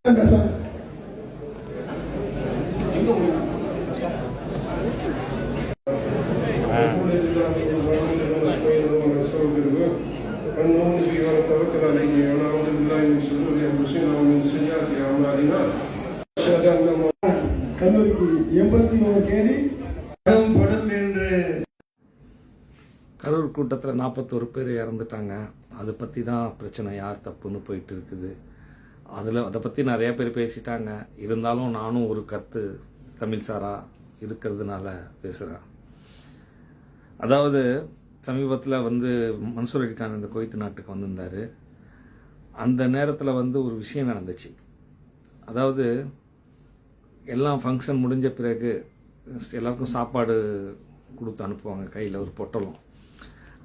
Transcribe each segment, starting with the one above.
ونتوكل عليه ونعوذ بالله من شرور انفسنا ومن سيئات اعمالنا اشهد ان கல்லூரிக்கு 81 தேதி படம் என்று கரூர் கூட்டத்தில் 41 பேர் இறந்துட்டாங்க. அதை பற்றி தான் பிரச்சனை, யார் தப்புன்னு போயிட்டு இருக்குது. அதை பற்றி நிறைய பேர் பேசிட்டாங்க. இருந்தாலும் நானும் ஒரு கருத்து தமிழ் சாரா இருக்கிறதுனால பேசுகிறேன். அதாவது சமீபத்தில் மன்சூர் அலிகான் இந்த குவைத் நாட்டுக்கு வந்திருந்தார். அந்த நேரத்தில் ஒரு விஷயம் நடந்துச்சு. அதாவது எல்லாம் ஃபங்க்ஷன் முடிஞ்ச பிறகு எல்லாருக்கும் சாப்பாடு கொடுத்து அனுப்புவாங்க, கையில் ஒரு பொட்டலம்.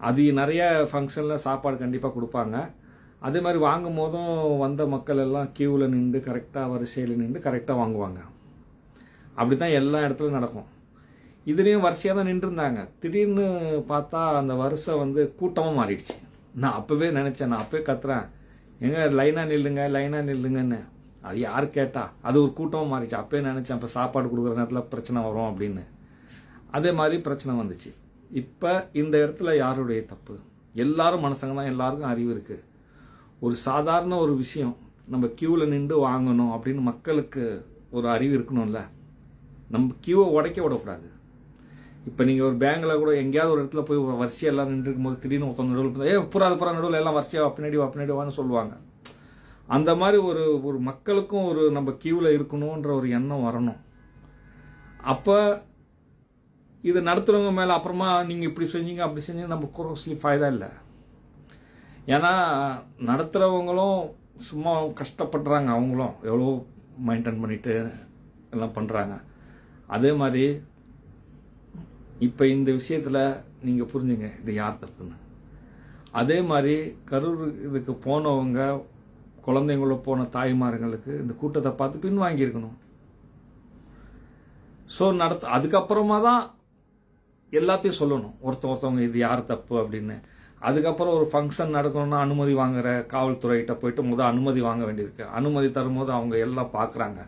அது நிறைய ஃபங்க்ஷனில் சாப்பாடு கண்டிப்பாக கொடுப்பாங்க. அதே மாதிரி வாங்கும் போதும் வந்த மக்கள் எல்லாம் க்யூவில் நின்று கரெக்டாக வரிசையில் நின்று கரெக்டாக வாங்குவாங்க. அப்படி தான் எல்லா இடத்துலையும் நடக்கும். இதுலேயும் வரிசையாக தான் நின்றுருந்தாங்க. திடீர்னு பார்த்தா அந்த வரிசை கூட்டமாக மாறிடுச்சு. நான் அப்போவே நினச்சேன், நான் அப்போவே கத்துறேன், எங்க லைனாக நில்லுங்கன்னு. அது யார் கேட்டா, அது ஒரு கூட்டமாக மாறிடுச்சு. அப்போயே நினச்சேன், இப்போ சாப்பாடு கொடுக்குற நேரத்தில் பிரச்சனை வரும் அப்படின்னு. அதே மாதிரி பிரச்சனை வந்துச்சு. இப்போ இந்த இடத்துல யாருடைய தப்பு? எல்லாரும் மனுஷங்க தான், எல்லாருக்கும் அறிவு இருக்குது. ஒரு சாதாரண ஒரு விஷயம், நம்ம க்யூவில் நின்று வாங்கணும் அப்படின்னு மக்களுக்கு ஒரு அறிவு இருக்கணும்ல. நம்ம க்யூவை உடைக்க விடக்கூடாது. இப்போ நீங்கள் ஒரு பேங்கில் கூட எங்கேயாவது ஒரு இடத்துல போய் வரிசையாக எல்லாம் நின்றுருக்கும் போது திடீர்னு ஒருத்தவங்க நடுவில் புறா நடுவில் எல்லாம் வரிசையாக பின்னாடி வான்னு சொல்லுவாங்க. அந்த மாதிரி ஒரு மக்களுக்கும் நம்ம க்யூவில் இருக்கணுன்ற ஒரு எண்ணம் வரணும். அப்போ இதை நடத்துகிறவங்க மேலே அப்புறமா நீங்கள் இப்படி செஞ்சீங்க அப்படி செஞ்சீங்க நம்ம குரோஸ்லி ஃபாய்தா இல்லை. ஏன்னா நடத்துகிறவங்களும் சும்மா கஷ்டப்படுறாங்க, அவங்களும் எவ்வளோ மெயின்டைன் பண்ணிட்டு எல்லாம் பண்ணுறாங்க. அதே மாதிரி இப்போ இந்த விஷயத்தில் நீங்கள் புரிஞ்சுங்க, இது யார் தப்புன்னு. அதே மாதிரி கரூர் இதுக்கு போனவங்க, குழந்தைங்கள போன தாய்மார்களுக்கு இந்த கூட்டத்தை பார்த்து பின் வாங்கியிருக்கணும். ஸோ அதுக்கப்புறமா தான் எல்லாத்தையும் சொல்லணும், ஒருத்தவங்க இது யார் தப்பு அப்படின்னு. அதுக்கப்புறம் ஒரு ஃபங்க்ஷன் நடக்கணும்னா அனுமதி வாங்குற காவல்துறைகிட்ட போயிட்டு அனுமதி வாங்க வேண்டியிருக்கு. அனுமதி தரும்போது அவங்க எல்லாம் பார்க்குறாங்க,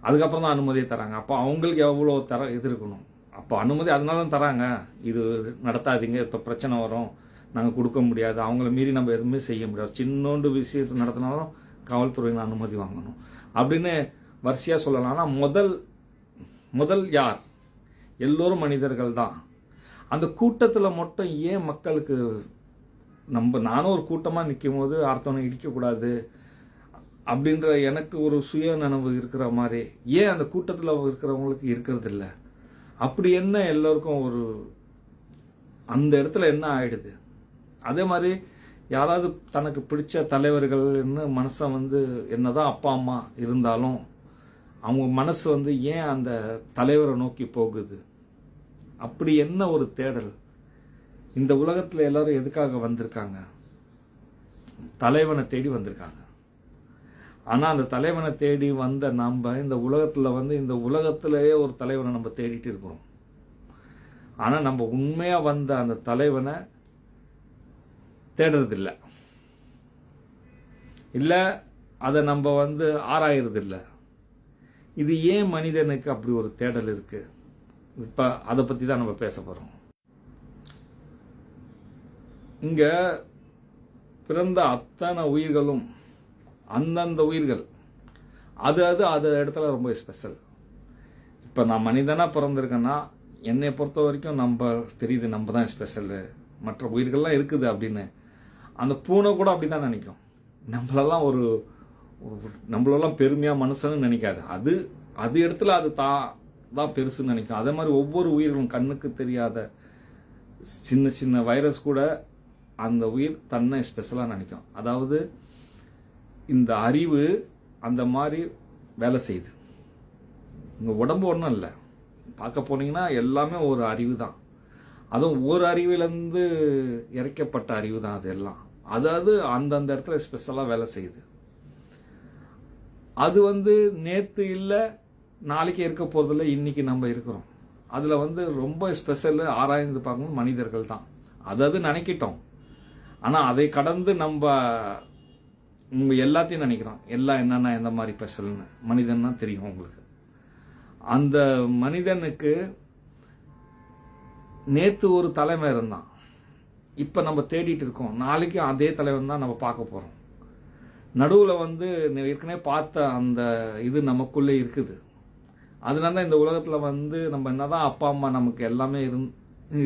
அதுக்கப்புறம் தான் அனுமதியை தராங்க. அப்போ அவங்களுக்கு எவ்வளோ இது இருக்கணும். அப்போ அனுமதி அதனால தான் தராங்க, இது நடத்தாதீங்க, இப்போ பிரச்சனை வரும், நாங்கள் கொடுக்க முடியாது, அவங்கள மீறி நம்ம எதுவுமே செய்ய முடியாது, சின்னோண்டு விஷயத்தை நடத்தினாலும் காவல்துறையின் அனுமதி வாங்கணும் அப்படின்னு வரிசையாக சொல்லலாம். ஆனால் முதல் யார்? எல்லோரும் மனிதர்கள் தான். அந்த கூட்டத்தில் மட்டும் ஏன் மக்களுக்கு நானும் ஒரு கூட்டமாக நிற்கும் போது அடுத்தவனை இடிக்கக்கூடாது அப்படின்ற எனக்கு ஒரு சுய நனவு இருக்கிற மாதிரி ஏன் அந்த கூட்டத்தில் இருக்கிறவங்களுக்கு இருக்கிறது இல்லை? அப்படி என்ன எல்லோருக்கும் அந்த இடத்துல என்ன ஆயிடுது? அதே மாதிரி யாராவது தனக்கு பிடிச்ச தலைவர்கள்னு மனசை என்னதான் அப்பா அம்மா இருந்தாலும் அவங்க மனசு ஏன் அந்த தலைவரை நோக்கி போகுது? அப்படி என்ன ஒரு தேடல்? இந்த உலகத்தில் எல்லாரும் எதுக்காக வந்திருக்காங்க? தலைவனை தேடி வந்திருக்காங்க. ஆனால் அந்த தலைவனை தேடி வந்த நம்ம இந்த உலகத்தில் இந்த உலகத்திலேயே ஒரு தலைவனை நம்ம தேடிட்டு இருக்கிறோம். ஆனால் நம்ம உண்மையாக வந்த அந்த தலைவனை தேடுறதில்லை, இல்லை அதை நம்ம ஆராயறதில்லை. இது ஏன் மனிதனுக்கு அப்படி ஒரு தேடல் இருக்கு? இப்போ அதை பற்றி தான் நம்ம பேச போகிறோம். இங்கே பிறந்த அத்தனை உயிர்களும் அந்தந்த உயிர்கள் அது இடத்துல ரொம்ப ஸ்பெஷல். இப்போ நான் மனிதனாக பிறந்திருக்கேன்னா என்னை பொறுத்த வரைக்கும் நம்ம தெரியுது, நம்ம தான் ஸ்பெஷலு, மற்ற உயிர்கள்லாம் இருக்குது அப்படின்னு. அந்த பூனை கூட அப்படி தான் நினைக்கும். நம்மளெல்லாம் பெருமையாக மனுஷன்னு நினைக்காது. அது இடத்துல அது தான் பெருசுன்னு நினைக்கும். அதே மாதிரி ஒவ்வொரு உயிர்களும் கண்ணுக்கு தெரியாத சின்ன சின்ன வைரஸ் கூட அந்த உயிர் தன்னை ஸ்பெஷலாக நினைக்கும். அதாவது இந்த அறிவு அந்த மாதிரி வேலை செய்யுது. உங்கள் உடம்பு ஒன்றும் இல்லை, பார்க்க போனீங்கன்னா எல்லாமே ஒரு அறிவு தான். அதுவும் ஒரு அறிவிலேருந்து இறைக்கப்பட்ட அறிவு தான் அது எல்லாம். அதாவது அந்தந்த இடத்துல ஸ்பெஷலாக வேலை செய்யுது. அது நேற்று இல்லை நாளைக்கு இருக்க போகிறதில்ல, இன்னைக்கு நம்ம இருக்கிறோம். அதில் ரொம்ப ஸ்பெஷல் ஆராய்ந்து பார்க்கணும் மனிதர்கள் தான். அதாவது நினைக்கிட்டோம். ஆனால் அதை கடந்து நம்ம நம்ம எல்லாத்தையும் நினைக்கிறோம். எல்லாம் என்னன்னா எந்த மாதிரி ஸ்பெஷல்னு மனிதன்னா தெரியும் உங்களுக்கு. அந்த மனிதனுக்கு நேற்று ஒரு தலைமை இருந்தான், இப்போ நம்ம தேடிட்டு இருக்கோம். நாளைக்கு அதே தலைவன் தான் நம்ம பார்க்க போகிறோம். நடுவில் வந்து ஏற்கனவே பார்த்த அந்த இது நமக்குள்ளே இருக்குது. அதனால தான் இந்த உலகத்தில் வந்து நம்ம என்னதான் அப்பா அம்மா நமக்கு எல்லாமே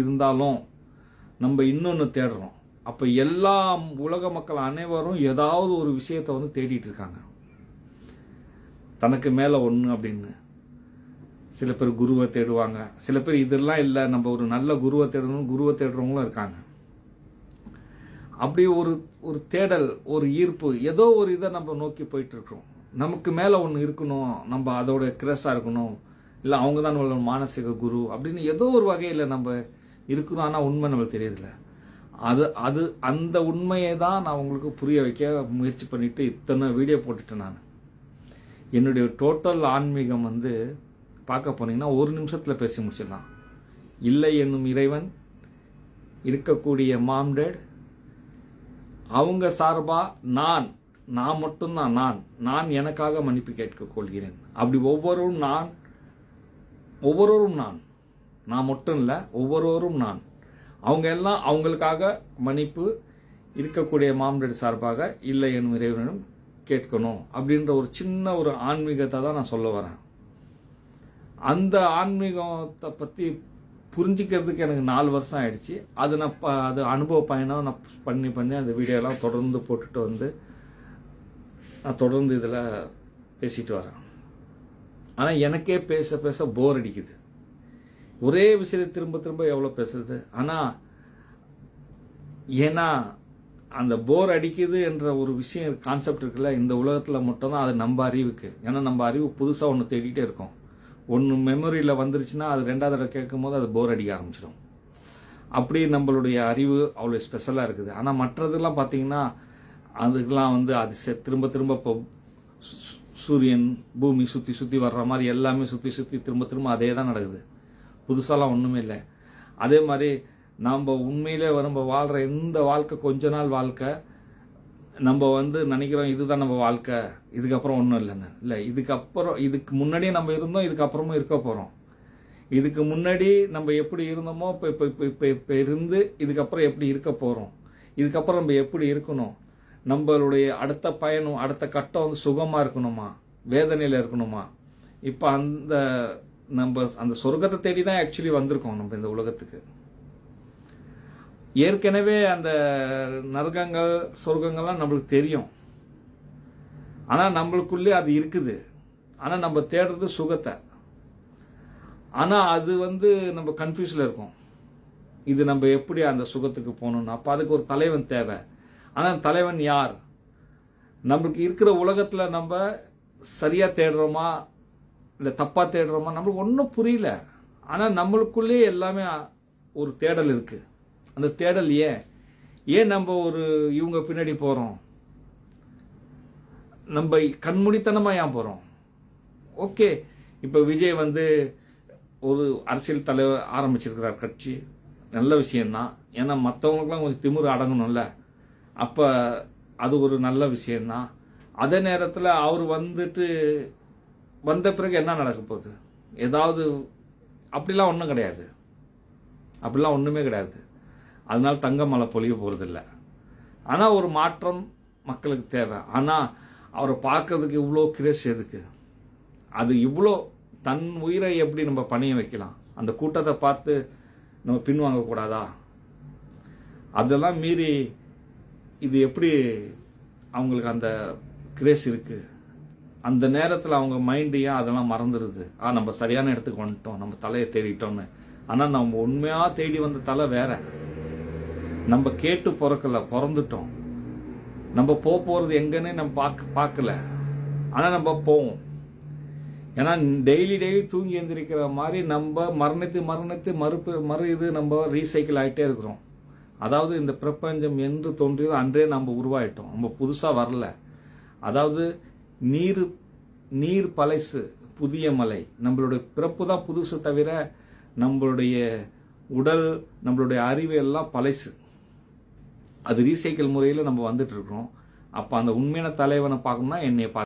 இருந்தாலும் நம்ம இன்னொன்று தேடுறோம். அப்போ எல்லா உலக மக்கள் அனைவரும் ஏதாவது ஒரு விஷயத்தை வந்து தேடிட்டு இருக்காங்க, தனக்கு மேலே ஒன்று அப்படின்னு. சில பேர் குருவை தேடுவாங்க, சில பேர் இதெல்லாம் இல்லை நம்ம ஒரு நல்ல குருவை தேடணும், குருவை தேடுறவங்களும் இருக்காங்க. அப்படி ஒரு தேடல், ஒரு ஈர்ப்பு, ஏதோ ஒரு இதை நம்ம நோக்கி போயிட்டு இருக்கோம். நமக்கு மேலே ஒன்று இருக்கணும், நம்ம அதோட கிரஸாக இருக்கணும், இல்லை அவங்க தான் நம்மளோட மானசீக குரு அப்படின்னு ஏதோ ஒரு வகையில் நம்ம இருக்கிறோம். ஆனால் உண்மை நம்மளுக்கு தெரியுதில்ல. அது அந்த உண்மையை தான் நான் உங்களுக்கு புரிய வைக்க முயற்சி பண்ணிட்டு இத்தனை வீடியோ போட்டுட்டேன். நான் என்னுடைய டோட்டல் ஆன்மீகம் வந்து பார்க்க போனீங்கன்னா ஒரு நிமிஷத்தில் பேசி முடிச்சிடலாம். இல்லை என்னும் இறைவன், இருக்கக்கூடிய மாம்டேட், அவங்க சார்பாக நான் மட்டும்தான் நான் எனக்காக மன்னிப்பு கேட்க கொள்கிறேன். அப்படி ஒவ்வொருவரும் நான் மட்டும் இல்லை, ஒவ்வொருவரும் நான். அவங்க எல்லாம் அவங்களுக்காக மன்னிப்பு இருக்கக்கூடிய மாம்டேட் சார்பாக இல்லை என்னும் இறைவனிடம் கேட்கணும் அப்படின்ற ஒரு சின்ன ஒரு ஆன்மீகத்தை தான் நான் சொல்ல வரேன். அந்த ஆன்மீகத்தை பற்றி புரிஞ்சிக்கிறதுக்கு எனக்கு 4 வருஷம் ஆயிடுச்சு. அது அனுபவ பயணம் நான் பண்ணி அந்த வீடியோலாம் தொடர்ந்து போட்டுட்டு வந்து நான் தொடர்ந்து இதில் பேசிட்டு வரேன். ஆனால் எனக்கே பேச போர் அடிக்குது. ஒரே விஷயத்தை திரும்ப எவ்வளோ பேசுறது. ஆனால் ஏன்னா அந்த போர் அடிக்குது என்ற ஒரு விஷயம் கான்செப்ட் இருக்குல்ல, இந்த உலகத்தில் மட்டும்தான் அது நம்ம அறிவுக்கு. ஏன்னா நம்ம அறிவு புதுசாக ஒன்று தேடிட்டே இருக்கோம். ஒன்று மெமரியில் வந்துருச்சுன்னா அது 2வது தடவை கேட்கும் போது அது போர் அடிக்க ஆரம்பிச்சிடும். அப்படி நம்மளுடைய அறிவு அவ்வளோ ஸ்பெஷலாக இருக்குது. ஆனால் மற்றதெல்லாம் பார்த்தீங்கன்னா அதுக்கெல்லாம் வந்து அது திரும்ப இப்போ சூரியன் பூமி சுற்றி வர்ற மாதிரி எல்லாமே சுற்றி திரும்ப அதே தான் நடக்குது. புதுசாலாம் ஒன்றுமே இல்லை. அதே மாதிரி நம்ம உண்மையிலே நம்ம வாழ்கிற இந்த வாழ்க்கை கொஞ்ச நாள் வாழ்க்கை. நம்ம வந்து நினைக்கிறோம் இதுதான் நம்ம வாழ்க்கை, இதுக்கப்புறம் ஒன்றும் இல்லைன்னு. இல்லை, இதுக்கு முன்னாடியே நம்ம இருந்தோம், இதுக்கப்புறமும் இருக்க போகிறோம். இதுக்கு முன்னாடி நம்ம எப்படி இருந்தோமோ இப்போ இருந்து இதுக்கப்புறம் எப்படி இருக்க போகிறோம், இதுக்கப்புறம் நம்ம எப்படி இருக்கணும், நம்மளுடைய அடுத்த பயணம் அடுத்த கட்டம் வந்து சுகமாக இருக்கணுமா வேதனையில் இருக்கணுமா. இப்போ நம்ம அந்த சொர்க்கத்தை தேடி தான் ஆக்சுவலி வந்திருக்கோம் நம்ம இந்த உலகத்துக்கு. ஏற்கனவே அந்த நரகங்கள் சொர்க்கங்கள்லாம் நம்மளுக்கு தெரியும். ஆனால் நம்மளுக்குள்ளே அது இருக்குது. ஆனால் நம்ம தேடுறது சுகத்தை. ஆனால் அது வந்து நம்ம கன்ஃபியூஸில் இருக்கோம். இது நம்ம எப்படி அந்த சுகத்துக்கு போகணும்னா அப்போ அதுக்கு ஒரு தலைவன் தேவை. ஆனால் தலைவன் யார்? நம்மளுக்கு இருக்கிற உலகத்தில் நம்ம சரியாக தேடுறோமா இல்லை தப்பாக தேடுறோமா நம்மளுக்கு ஒன்றும் புரியல. ஆனால் நம்மளுக்குள்ளே எல்லாமே ஒரு தேடல் இருக்குது. அந்த தேடல் ஏன் நம்ம இவங்க பின்னாடி போகிறோம்? நம்ம கண்மூடித்தனமாக ஏன் போகிறோம்? ஓகே, இப்போ விஜய் வந்து ஒரு அரசியல் தலைவர் ஆரம்பிச்சிருக்கிறார் கட்சி, நல்ல விஷயம்தான். ஏன்னா மற்றவங்களுக்குலாம் கொஞ்சம் திமிரு அடங்கணும்ல, அப்போ அது ஒரு நல்ல விஷயம்தான். அதே நேரத்தில் அவர் வந்த பிறகு என்ன நடக்க போகுது? ஏதாவது அப்படிலாம் ஒன்றும் கிடையாது, அப்படிலாம் ஒன்றுமே கிடையாது. அதனால தங்க மழை பொழிய போகிறதில்ல. ஆனால் ஒரு மாற்றம் மக்களுக்கு தேவை. ஆனால் அவரை பார்க்கறதுக்கு இவ்வளோ கிரேஸ் எதுக்கு? அது இவ்வளோ தன் உயிரை எப்படி நம்ம பணிய வைக்கலாம்? அந்த கூட்டத்தை பார்த்து நம்ம பின்வாங்கக்கூடாதா? அதெல்லாம் மீறி இது எப்படி அவங்களுக்கு அந்த கிரேஸ் இருக்குது? அந்த நேரத்தில் அவங்க மைண்டு ஏன் அதெல்லாம் மறந்துடுது? நம்ம சரியான இடத்துக்கு வந்துட்டோம், நம்ம தலையை தேடிட்டோம்னு. ஆனால் நம்ம உண்மையாக தேடி வந்த தலை வேற. நம்ம கேட்டு பிறந்துட்டோம். நம்ம போகிறது எங்கன்னு நம்ம பார்க்கல, ஆனால் நம்ம போவோம். ஏன்னா டெய்லி தூங்கி எழுந்திருக்கிற மாதிரி நம்ம மரணித்து இது நம்ம ரீசைக்கிள் ஆகிட்டே இருக்கிறோம். அதாவது இந்த பிரபஞ்சம் என்று தோன்றியது அன்றே நம்ம உருவாயிட்டோம், நம்ம புதுசாக வரல. அதாவது நீர் பழசு, புதிய மலை. நம்மளுடைய பிறப்பு தான் புதுசு, தவிர நம்மளுடைய உடல் நம்மளுடைய அறிவு எல்லாம் பழசு. அது ரீசைக்கிள் முறையில் நம்ம வந்துட்டு இருக்கிறோம். அப்போ அந்த உண்மையான தலைவனை பார்க்கணும்னா என்னைய பார்க்க